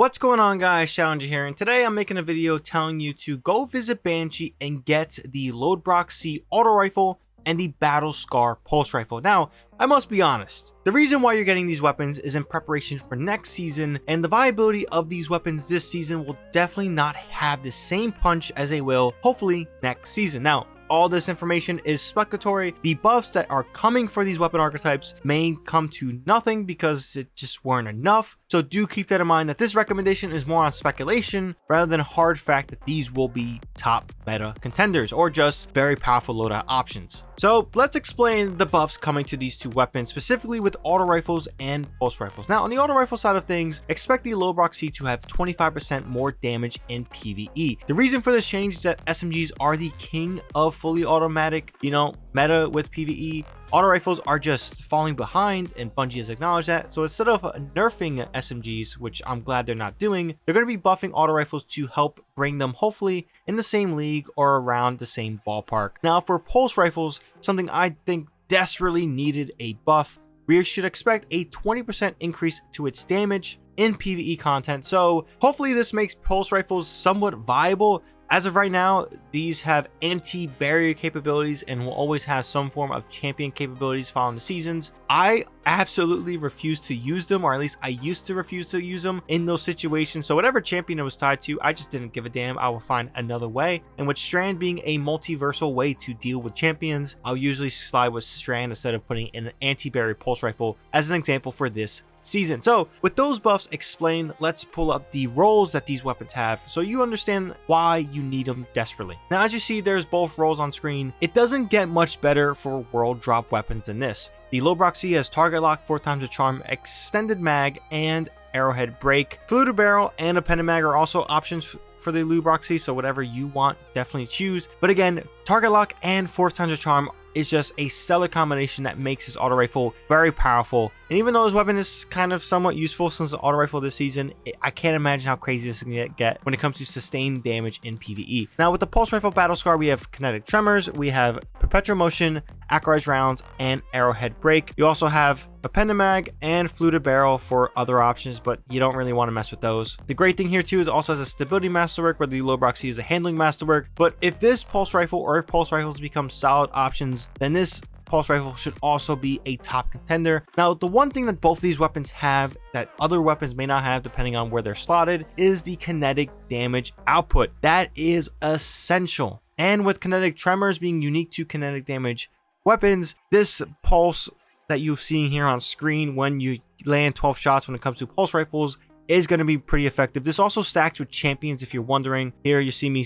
What's going on, guys? Challenger here, and today I'm making a video telling you to go visit Banshee and get the Lodbrok-C auto rifle and the Battle Scar pulse rifle. Now, I must be honest, the reason why you're getting these weapons is in preparation for next season, and the viability of these weapons this season will definitely not have the same punch as they will hopefully next season. Now, all this information is speculatory. The buffs that are coming for these weapon archetypes may come to nothing because it just weren't enough. So do keep that in mind, that this recommendation is more on speculation rather than hard fact that these will be top meta contenders or just very powerful loadout options. So let's explain the buffs coming to these two weapons, specifically with auto rifles and pulse rifles. Now, on the auto rifle side of things, expect the Lodbrok-C to have 25% more damage in PvE. The reason for this change is that SMGs are the king of fully automatic, meta with PvE. Auto rifles are just falling behind, and Bungie has acknowledged that. So instead of nerfing SMGs, which I'm glad they're not doing, they're going to be buffing auto rifles to help bring them hopefully in the same league or around the same ballpark. Now, for pulse rifles, something I think desperately needed a buff, we should expect a 20% increase to its damage in PvE content. So hopefully this makes pulse rifles somewhat viable. As of right now, these have anti-barrier capabilities and will always have some form of champion capabilities following the seasons. I absolutely refuse to use them, or at least I used to refuse to use them in those situations. So whatever champion it was tied to, I just didn't give a damn. I will find another way. And with Strand being a multiversal way to deal with champions, I'll usually slide with Strand instead of putting in an anti-barrier pulse rifle as an example for this season. So with those buffs explained, let's pull up the roles that these weapons have so you understand why you need them desperately. Now, as you see, there's both roles on screen. It doesn't get much better for world drop weapons than this. The Lodbrok-C has target lock, 4x the charm, extended mag, and arrowhead break. Fluted barrel and a pendant mag are also options for the Lodbrok-C, so whatever you want, definitely choose. But again, target lock and 4x the charm is just a stellar combination that makes this auto rifle very powerful. And even though this weapon is kind of somewhat useful since the auto rifle this season, I can't imagine how crazy this can get when it comes to sustained damage in PvE. Now, with the pulse rifle Battle Scar, we have kinetic tremors, we have perpetual motion, accurized rounds, and arrowhead break. You also have a pendant mag and fluted barrel for other options, but you don't really want to mess with those. The great thing here too is it also has a stability masterwork, where the Lodbrok-C is a handling masterwork. But if this pulse rifle, or if pulse rifles become solid options, then this pulse rifle should also be a top contender. Now, the one thing that both of these weapons have that other weapons may not have, depending on where they're slotted, is the kinetic damage output. That is essential. And with kinetic tremors being unique to kinetic damage weapons, this pulse that you're seeing here on screen when you land 12 shots when it comes to pulse rifles is going to be pretty effective. This also stacks with champions, if you're wondering. Here you see me,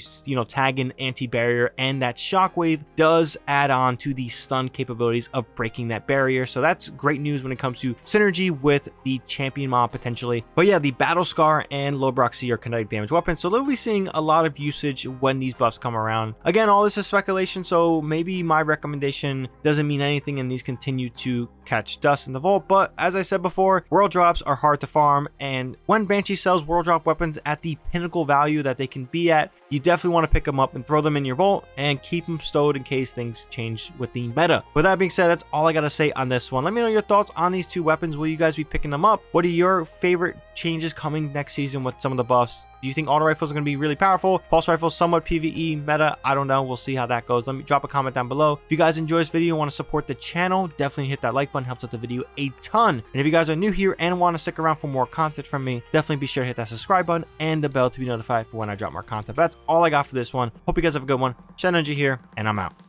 tagging anti-barrier, and that shockwave does add on to the stun capabilities of breaking that barrier. So that's great news when it comes to synergy with the champion mob potentially. But yeah, the Battle Scar and Lodbrok-C are kinetic damage weapons, so they'll be seeing a lot of usage when these buffs come around. Again, all this is speculation, so maybe my recommendation doesn't mean anything and these continue to catch dust in the vault. But as I said before, world drops are hard to farm, and when Banshee sells world drop weapons at the pinnacle value that they can be at, you definitely want to pick them up and throw them in your vault and keep them stowed in case things change with the meta. With that being said, that's all I gotta say on this one. Let me know your thoughts on these two weapons. Will you guys be picking them up? What are your favorite changes coming next season with some of the buffs? Do you think auto rifles are going to be really powerful? Pulse rifles somewhat PvE meta? I don't know. We'll see how that goes. Let me drop a comment down below. If you guys enjoy this video and want to support the channel, definitely hit that like button. Helps out the video a ton. And if you guys are new here and want to stick around for more content from me, definitely be sure to hit that subscribe button and the bell to be notified for when I drop more content. But that's all I got for this one. Hope you guys have a good one. Challenger here, and I'm out.